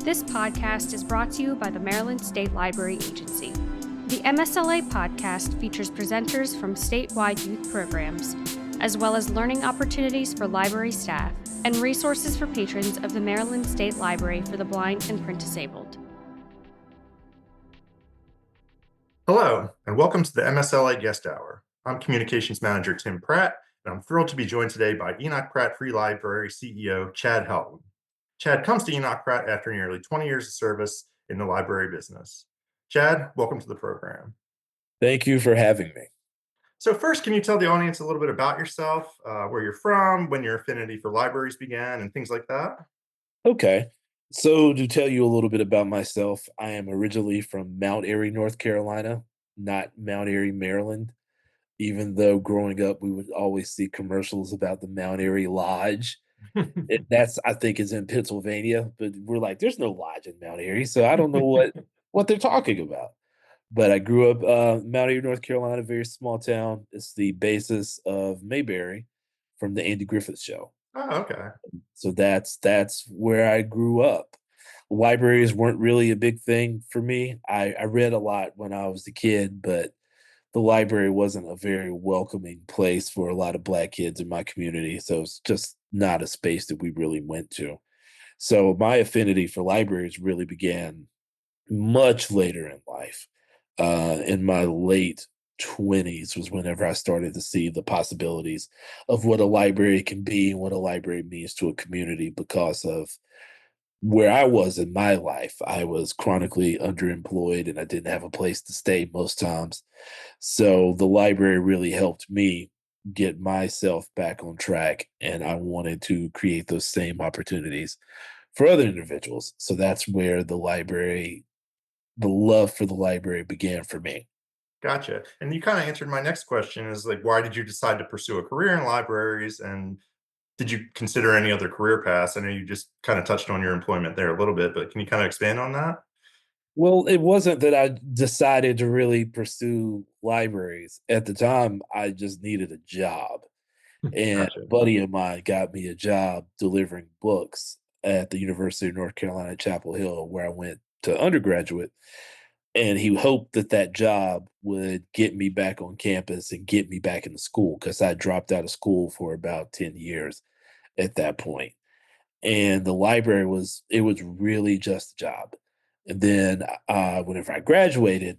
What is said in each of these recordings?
This podcast is brought to you by the Maryland State Library Agency. The MSLA podcast features presenters from statewide youth programs, as well as learning opportunities for library staff and resources for patrons of the Maryland State Library for the Blind and Print Disabled. Hello, and welcome to the MSLA Guest Hour. I'm Communications Manager Tim Pratt, and I'm thrilled to be joined today by Enoch Pratt Free Library CEO Chad Helton. Chad comes to Enoch Pratt after nearly 20 years of service in the library business. Chad, welcome to the program. Thank you for having me. So first, can you tell the audience a little bit about yourself, where you're from, when your affinity for libraries began, and things like that? Okay. So, to tell you a little bit about myself, I am originally from Mount Airy, North Carolina, not Mount Airy, Maryland. Even though growing up, we would always see commercials about the Mount Airy Lodge. That's, I think, is in Pennsylvania, but we're like, there's no lodge in Mount Airy, so I don't know what they're talking about. But I grew up Mount Airy, North Carolina, very small town. It's the basis of Mayberry from the Andy Griffith Show. Oh, okay. So that's where I grew up. Libraries weren't really a big thing for me. I read a lot when I was a kid, but the library wasn't a very welcoming place for a lot of Black kids in my community. So it's just not a space that we really went to. So my affinity for libraries really began much later in life. In my late 20s was whenever I started to see the possibilities of what a library can be and what a library means to a community because of where I was in my life. I was chronically underemployed and I didn't have a place to stay most times. So the library really helped me get myself back on track. And I wanted to create those same opportunities for other individuals. So that's where the love for the library began for me. Gotcha. And you kind of answered my next question is like, why did you decide to pursue a career in libraries? And did you consider any other career paths? I know you just kind of touched on your employment there a little bit, but can you kind of expand on that? Well, it wasn't that I decided to really pursue libraries. At the time, I just needed a job. And Gotcha. a buddy of mine got me a job delivering books at the University of North Carolina at Chapel Hill, where I went to undergraduate. And he hoped that that job would get me back on campus and get me back into school because I dropped out of school for about 10 years at that point. And the library was really just a job. And then whenever I graduated,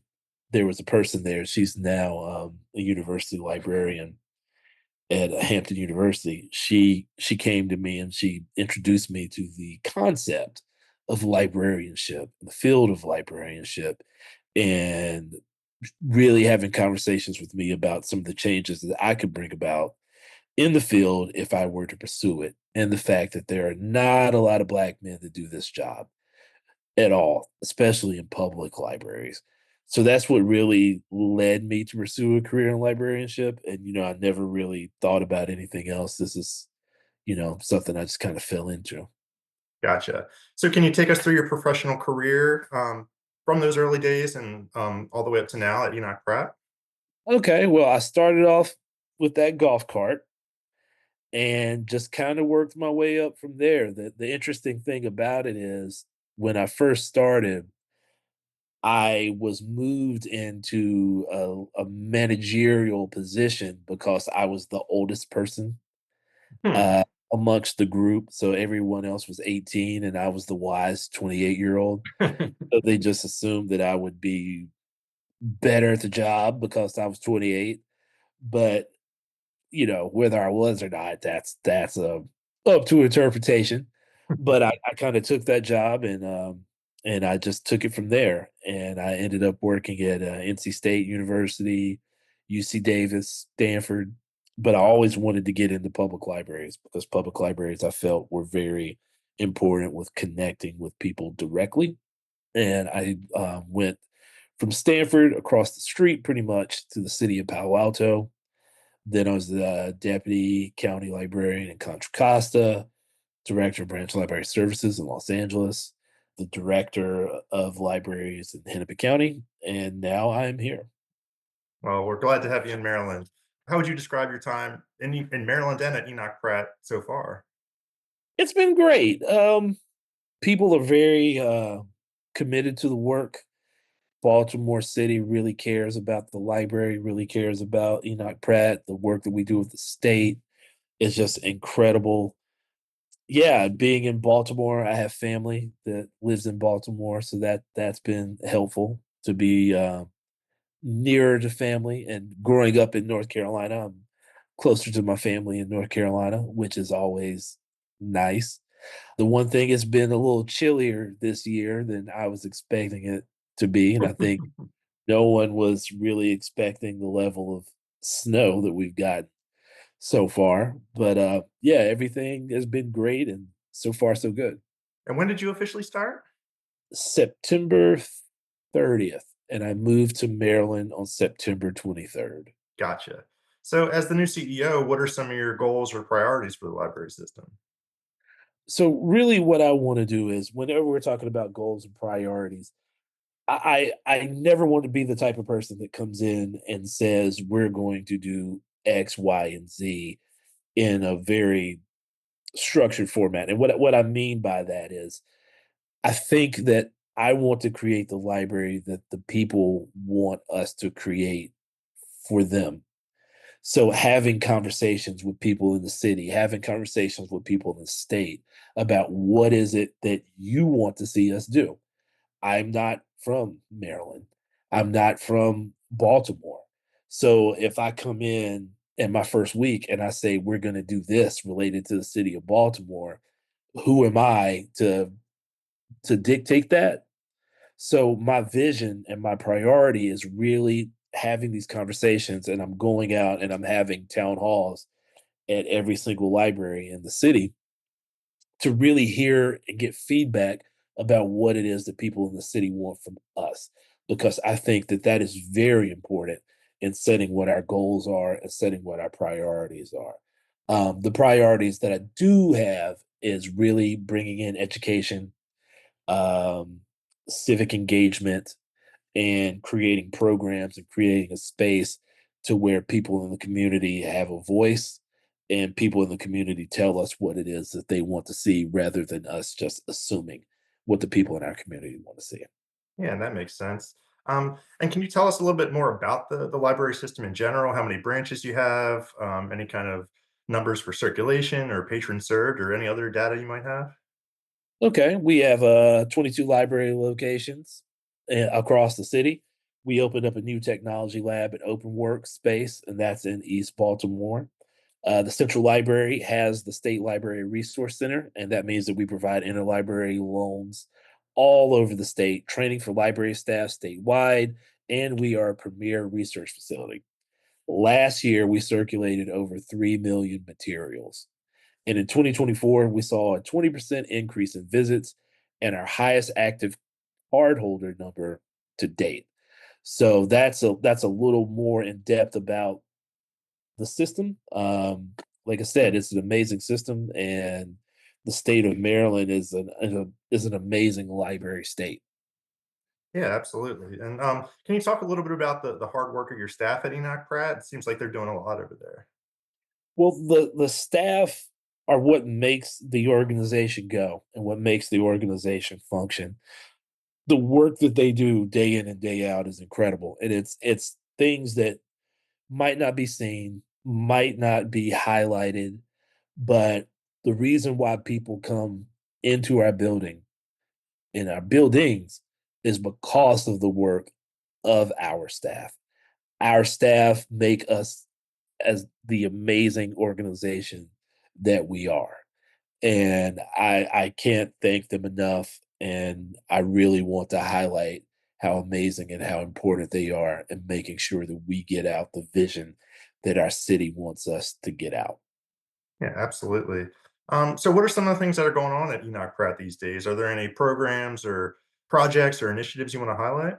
there was a person there. She's now a university librarian at Hampton University. She came to me and she introduced me to the concept of librarianship, the field of librarianship, and really having conversations with me about some of the changes that I could bring about in the field if I were to pursue it, and the fact that there are not a lot of Black men that do this job at all, especially in public libraries. So that's what really led me to pursue a career in librarianship. And, I never really thought about anything else. This is, something I just kind of fell into. Gotcha. So can you take us through your professional career from those early days and all the way up to now at Enoch Pratt? Okay. Well, I started off with that golf cart and just kind of worked my way up from there. The interesting thing about it is when I first started, I was moved into a managerial position because I was the oldest person Hmm. uh, amongst the group. So everyone else was 18 and I was the wise 28-year-old. So they just assumed that I would be better at the job because I was 28. But whether I was or not, that's up to interpretation. But I kind of took that job and I just took it from there. And I ended up working at NC State University, UC Davis, Stanford. But I always wanted to get into public libraries because public libraries I felt were very important with connecting with people directly. And I went from Stanford across the street pretty much to the city of Palo Alto. Then I was the deputy county librarian in Contra Costa, director of branch library services in Los Angeles, the director of libraries in Hennepin County, and now I'm here. Well, we're glad to have you in Maryland. How would you describe your time in Maryland and at Enoch Pratt so far? It's been great. People are very committed to the work. Baltimore City really cares about the library, really cares about Enoch Pratt, the work that we do with the state is just incredible. Yeah, being in Baltimore, I have family that lives in Baltimore, so that's been helpful to be nearer to family. And growing up in North Carolina, I'm closer to my family in North Carolina, which is always nice. The one thing it's been a little chillier this year than I was expecting it to be, and I think no one was really expecting the level of snow that we've got so far. But yeah, everything has been great and so far so good. And when did you officially start? September 30th, and I moved to Maryland on September 23rd. Gotcha. So, as the new CEO, what are some of your goals or priorities for the library system? So really what I want to do is whenever we're talking about goals and priorities, I never want to be the type of person that comes in and says we're going to do X, Y, and Z in a very structured format. And what I mean by that is I think that I want to create the library that the people want us to create for them. So having conversations with people in the city, having conversations with people in the state about what is it that you want to see us do. I'm not from Maryland. I'm not from Baltimore. So if I come in my first week and I say we're going to do this related to the city of Baltimore, who am I to dictate that? So my vision and my priority is really having these conversations, and I'm going out and I'm having town halls at every single library in the city to really hear and get feedback about what it is that people in the city want from us, because I think that that is very important in setting what our goals are and setting what our priorities are. The priorities that I do have is really bringing in education, um, civic engagement, and creating programs and creating a space to where people in the community have a voice and people in the community tell us what it is that they want to see rather than us just assuming what the people in our community want to see. Yeah, that makes sense. And can you tell us a little bit more about the library system in general? How many branches you have? Any kind of numbers for circulation or patron served, or any other data you might have? Okay, we have 22 library locations across the city. We opened up a new technology lab at Open Workspace, and that's in East Baltimore. The Central Library has the State Library Resource Center, and that means that we provide interlibrary loans all over the state, training for library staff statewide, and we are a premier research facility. Last year, we circulated over 3 million materials. And in 2024, we saw a 20% increase in visits and our highest active cardholder number to date. So that's a little more in depth about the system. Like I said, it's an amazing system, and the state of Maryland is an amazing library state. Yeah, absolutely. And can you talk a little bit about the hard work of your staff at Enoch Pratt? It seems like they're doing a lot over there. Well, the staff are what makes the organization go and what makes the organization function. The work that they do day in and day out is incredible, and it's things that might not be seen, might not be highlighted, but the reason why people come into our building in our buildings is because of the work of our staff. Our staff make us as the amazing organization that we are. And I can't thank them enough. And I really want to highlight how amazing and how important they are in making sure that we get out the vision that our city wants us to get out. Yeah, absolutely. So what are some of the things that are going on at Enoch Pratt these days? Are there any programs or projects or initiatives you want to highlight?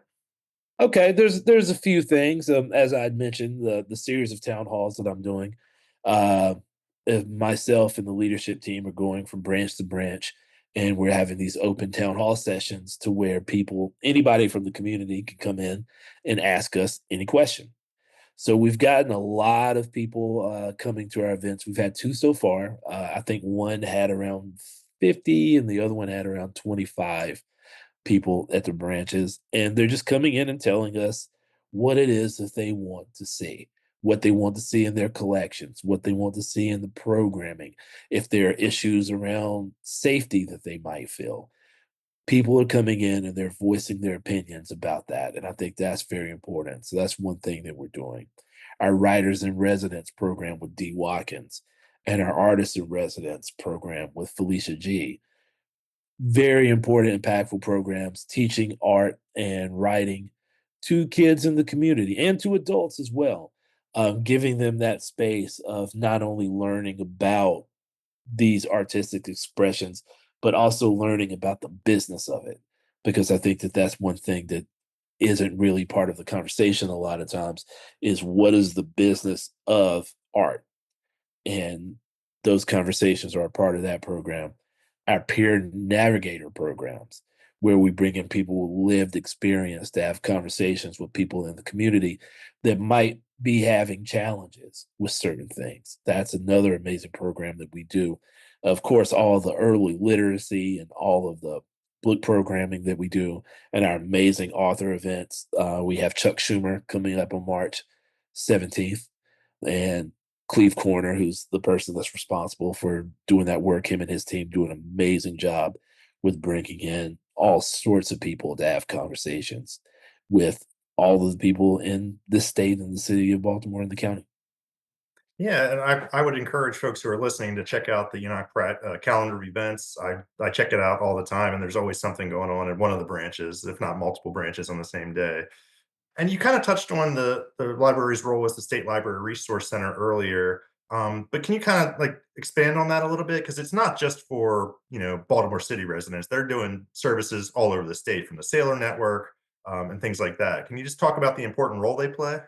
Okay, there's a few things. As I'd mentioned, the series of town halls that I'm doing. Uh, Myself and the leadership team are going from branch to branch, and we're having these open town hall sessions to where people, anybody from the community, can come in and ask us any question. So we've gotten a lot of people coming to our events. We've had two so far. I think one had around 50, and the other one had around 25 people at the branches. And they're just coming in and telling us what it is that they want to see, what they want to see in their collections, what they want to see in the programming, if there are issues around safety that they might feel. People are coming in and they're voicing their opinions about that. And I think that's very important. So that's one thing that we're doing. Our Writers in Residence program with Dee Watkins and our Artists in Residence program with Felicia G. Very important, impactful programs teaching art and writing to kids in the community and to adults as well, giving them that space of not only learning about these artistic expressions, but also learning about the business of it. Because I think that that's one thing that isn't really part of the conversation a lot of times is what is the business of art? And those conversations are a part of that program. Our peer navigator programs, where we bring in people with lived experience to have conversations with people in the community that might be having challenges with certain things. That's another amazing program that we do. Of course, all the early literacy and all of the book programming that we do, and our amazing author events. We have Chuck Schumer coming up on March 17th, and Cleve Corner, who's the person that's responsible for doing that work, him and his team do an amazing job with bringing in all sorts of people to have conversations with all of the people in the state and the city of Baltimore and the county. Yeah, and I would encourage folks who are listening to check out the Enoch Pratt calendar of events. I check it out all the time, and there's always something going on at one of the branches, if not multiple branches on the same day. And you kind of touched on the library's role as the State Library Resource Center earlier. But can you kind of like expand on that a little bit? Because it's not just for Baltimore City residents. They're doing services all over the state from the Sailor Network and things like that. Can you just talk about the important role they play?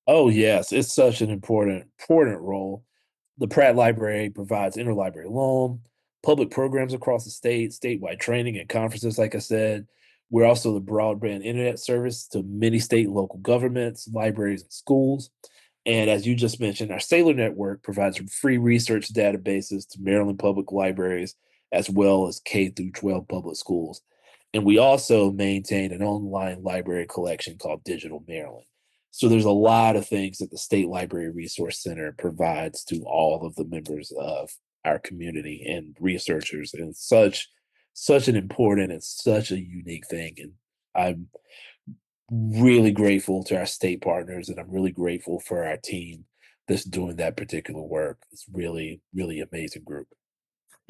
Oh, yes, it's such an important role. The Pratt Library provides interlibrary loan, public programs across the state, statewide training and conferences, like I said. We're also the broadband internet service to many state and local governments, libraries, and schools. And as you just mentioned, our Sailor Network provides free research databases to Maryland public libraries as well as K through 12 public schools. And we also maintain an online library collection called Digital Maryland. So there's a lot of things that the State Library Resource Center provides to all of the members of our community and researchers, and such an important and such a unique thing. And I'm really grateful to our state partners, and I'm really grateful for our team that's doing that particular work. It's really amazing group.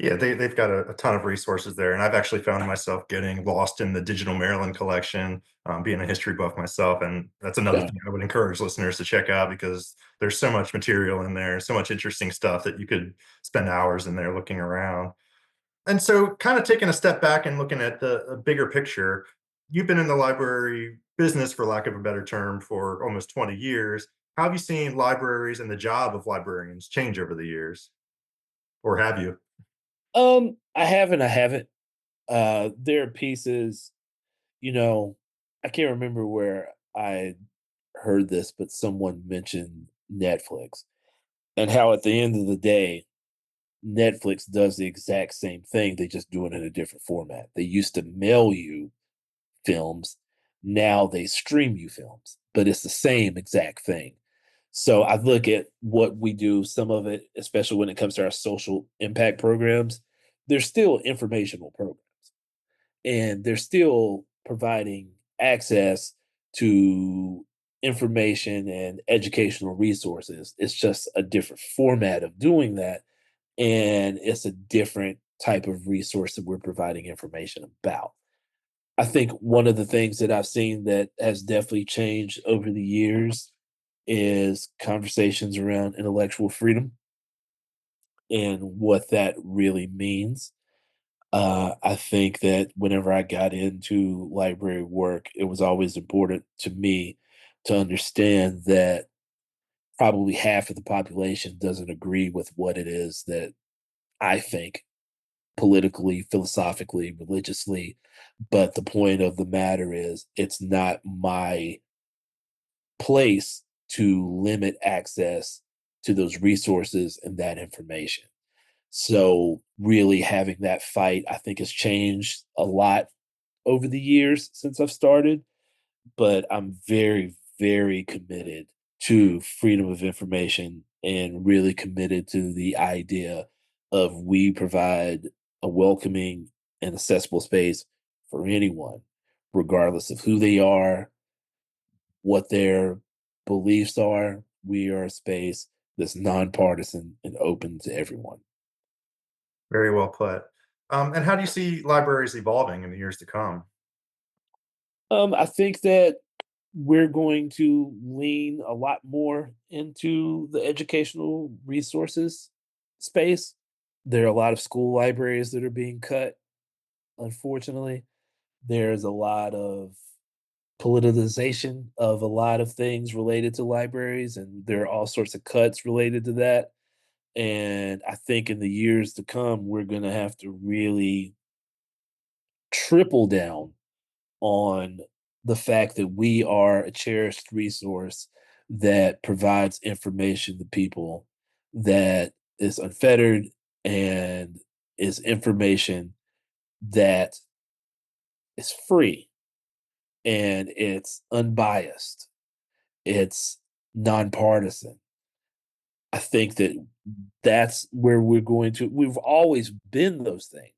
Yeah, they've got a ton of resources there, and I've actually found myself getting lost in the Digital Maryland collection, being a history buff myself, and that's another Yeah. thing I would encourage listeners to check out because there's so much material in there, so much interesting stuff that you could spend hours in there looking around. And so, kind of taking a step back and looking at the bigger picture, you've been in the library business, for lack of a better term, for almost 20 years. How have you seen libraries and the job of librarians change over the years, or have you? I haven't. There are pieces, you know, I can't remember where I heard this, but someone mentioned Netflix and how at the end of the day, Netflix does the exact same thing. They just do it in a different format. They used to mail you films. Now they stream you films, but it's the same exact thing. So I look at what we do, some of it, especially when it comes to our social impact programs, they're still informational programs, and they're still providing access to information and educational resources. It's just a different format of doing that, and it's a different type of resource that we're providing information about. I think one of the things that I've seen that has definitely changed over the years is conversations around intellectual freedom and what that really means. I think that whenever I got into library work, it was always important to me to understand that probably half of the population doesn't agree with what it is that I think politically, philosophically, religiously. But the point of the matter is, it's not my place to limit access to those resources and that information. So really having that fight, I think, has changed a lot over the years since I've started, but I'm very, very committed to freedom of information and really committed to the idea of we provide a welcoming and accessible space for anyone, regardless of who they are, what their beliefs are. We are a space that's nonpartisan and open to everyone. Very well put. And how do you see libraries evolving in the years to come? I think that we're going to lean a lot more into the educational resources space. There are a lot of school libraries that are being cut, unfortunately. There's a lot of politicization of a lot of things related to libraries, and there are all sorts of cuts related to that. And I think in the years to come, we're going to have to really triple down on the fact that we are a cherished resource that provides information to people that is unfettered and is information that is free and it's unbiased. It's nonpartisan. I think that that's where we've always been those things,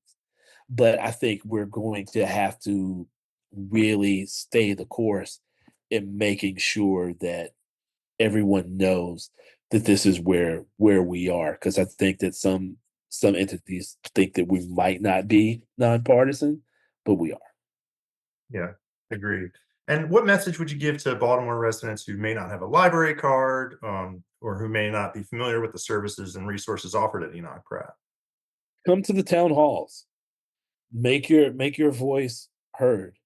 but I think we're going to have to really stay the course in making sure that everyone knows that this is where we are. Because I think that some entities think that we might not be nonpartisan, but we are. Yeah, agreed. And what message would you give to Baltimore residents who may not have a library card, or who may not be familiar with the services and resources offered at Enoch Pratt? Come to the town halls. Make your voice heard,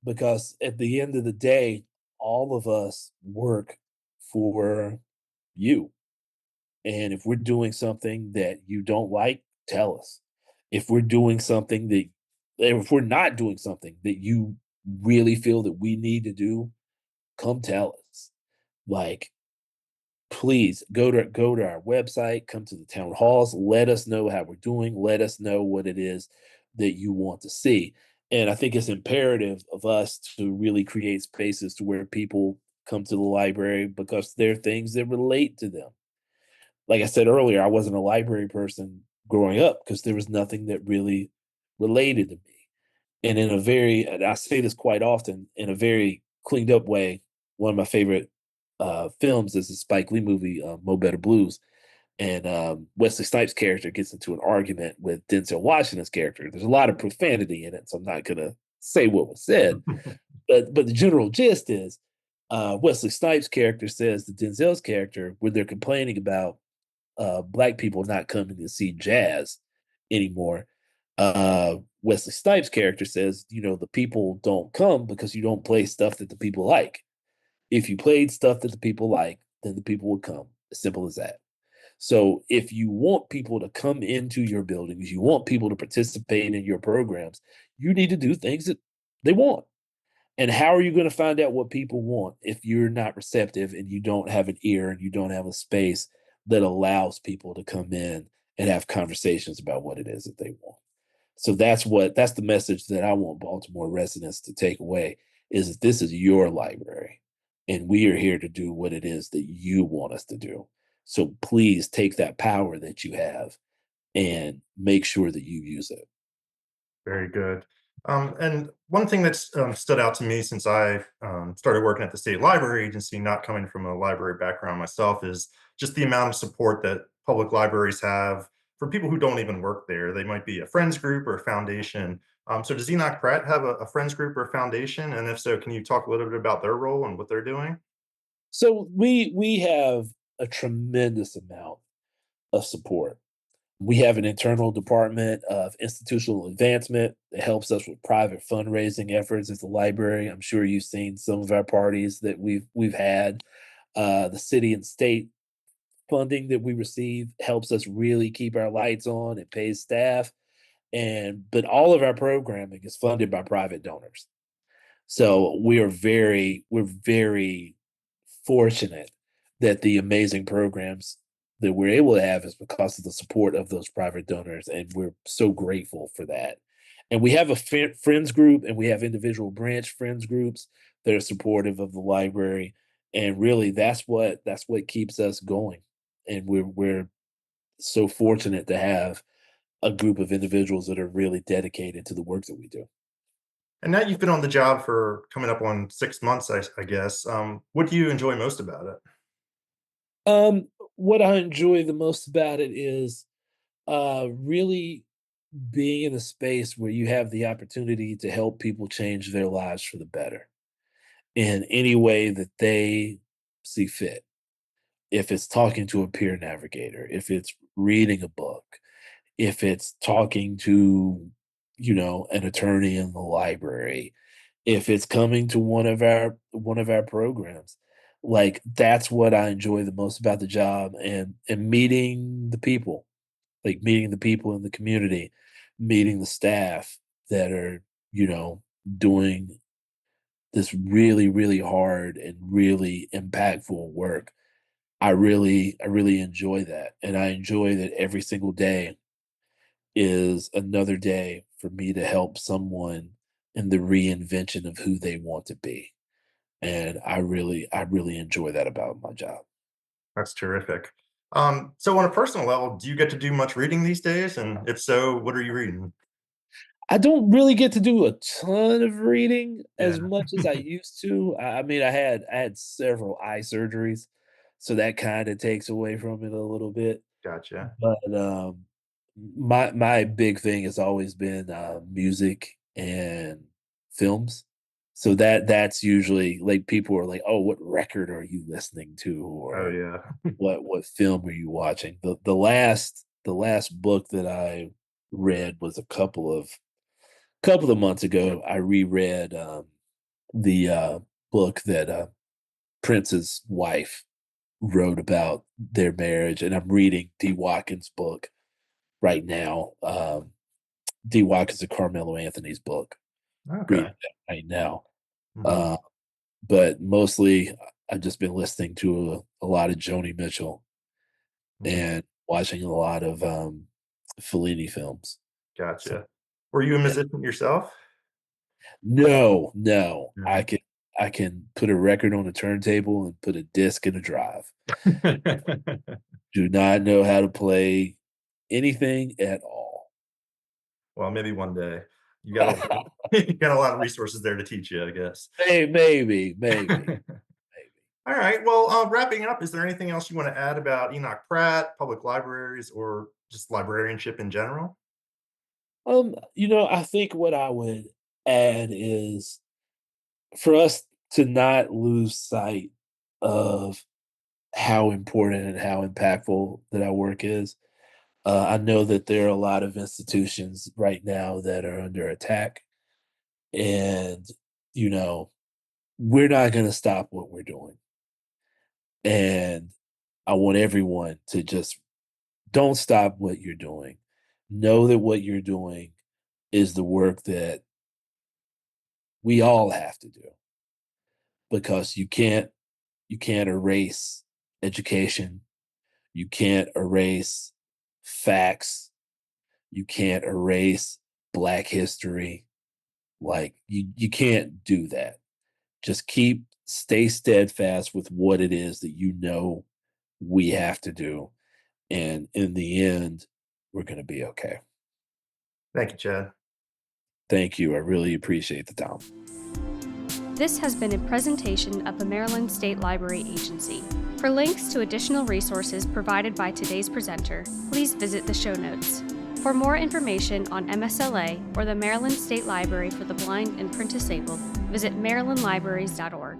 because at the end of the day, all of us work for you. And if we're doing something that you don't like, tell us. If we're doing something that if we're not doing something that you really feel that we need to do, come tell us. Like, please go to our website, come to the town halls, let us know how we're doing, let us know what it is that you want to see. And I think it's imperative of us to really create spaces to where people come to the library because there are things that relate to them. Like I said earlier, I wasn't a library person growing up because there was nothing that really related to me. And and I say this quite often, in a very cleaned up way, one of my favorite films is the Spike Lee movie, Mo Better Blues. And Wesley Snipes' character gets into an argument with Denzel Washington's character. There's a lot of profanity in it, so I'm not going to say what was said. But the general gist is Wesley Snipes' character says to Denzel's character, when they're complaining about black people not coming to see jazz anymore. Wesley Snipes' character says, the people don't come because you don't play stuff that the people like. If you played stuff that the people like, then the people would come. As simple as that. So if you want people to come into your buildings, you want people to participate in your programs, you need to do things that they want. And how are you going to find out what people want if you're not receptive and you don't have an ear and you don't have a space that allows people to come in and have conversations about what it is that they want? So that's the message that I want Baltimore residents to take away is that this is your library and we are here to do what it is that you want us to do. So please take that power that you have and make sure that you use it. Very good. And one thing that's stood out to me since I started working at the state library agency, not coming from a library background myself, is just the amount of support that public libraries have for people who don't even work there. They might be a friends group or a foundation. So does Enoch Pratt have a friends group or a foundation? And if so, can you talk a little bit about their role and what they're doing? So we have a tremendous amount of support. We have an internal department of institutional advancement that helps us with private fundraising efforts at the library. I'm sure you've seen some of our parties that we've had. The city and state funding that we receive helps us really keep our lights on and pays staff. But all of our programming is funded by private donors. So we're very fortunate that the amazing programs that we're able to have is because of the support of those private donors, and we're so grateful for that. And we have a friends group, and we have individual branch friends groups that are supportive of the library, and really that's what keeps us going. And we're so fortunate to have a group of individuals that are really dedicated to the work that we do. And now you've been on the job for coming up on 6 months, I guess. What do you enjoy most about it? What I enjoy the most about it is really being in a space where you have the opportunity to help people change their lives for the better in any way that they see fit. If it's talking to a peer navigator, if it's reading a book, if it's talking to, an attorney in the library, if it's coming to one of our programs, like that's what I enjoy the most about the job, and meeting the people, like meeting the people in the community, meeting the staff that are, doing this really, really hard and really impactful work. I really enjoy that. And I enjoy that every single day is another day for me to help someone in the reinvention of who they want to be. And I really enjoy that about my job. That's terrific. So on a personal level, do you get to do much reading these days? And if so, what are you reading? I don't really get to do a ton of reading Yeah, as much as I used to. I mean, I had several eye surgeries, so that kind of takes away from it a little bit. gotcha. But my big thing has always been music and films. So that's usually like people are like, "Oh, what record are you listening to?" Oh, or yeah. what film are you watching? The last book that I read was a couple of months ago. I reread the book that Prince's wife wrote about their marriage, and I'm reading D. Watkins' book right now. D. Watkins and Carmelo Anthony's book. Okay. Reading that right now. Mhm, Uh, but mostly, I've just been listening to a lot of Joni Mitchell mhm, and watching a lot of Fellini films. So, gotcha. Were you a yeah. musician yourself? No, no. I No. can I can put a record on a turntable and put a disc in a drive. Do not know how to play anything at all. Well, maybe one day. You got a you got a lot of resources there to teach you, I guess. Maybe. All right. Well, wrapping up, is there anything else you want to add about Enoch Pratt, public libraries, or just librarianship in general? I think what I would add is for us to not lose sight of how important and how impactful that our work is. I know that there are a lot of institutions right now that are under attack, and you know, we're not going to stop what we're doing. And I want everyone to just don't stop what you're doing. Know that what you're doing is the work that we all have to do because you can't erase education, you can't erase facts, you can't erase black history. Like you can't do that. Just stay steadfast with what it is that we have to do. And in the end, we're going to be okay. Thank you, Chad. Thank you. I really appreciate the time. This has been a presentation of the Maryland State Library Agency. For links to additional resources provided by today's presenter, please visit the show notes. For more information on MSLA or the Maryland State Library for the Blind and Print Disabled, visit marylandlibraries.org.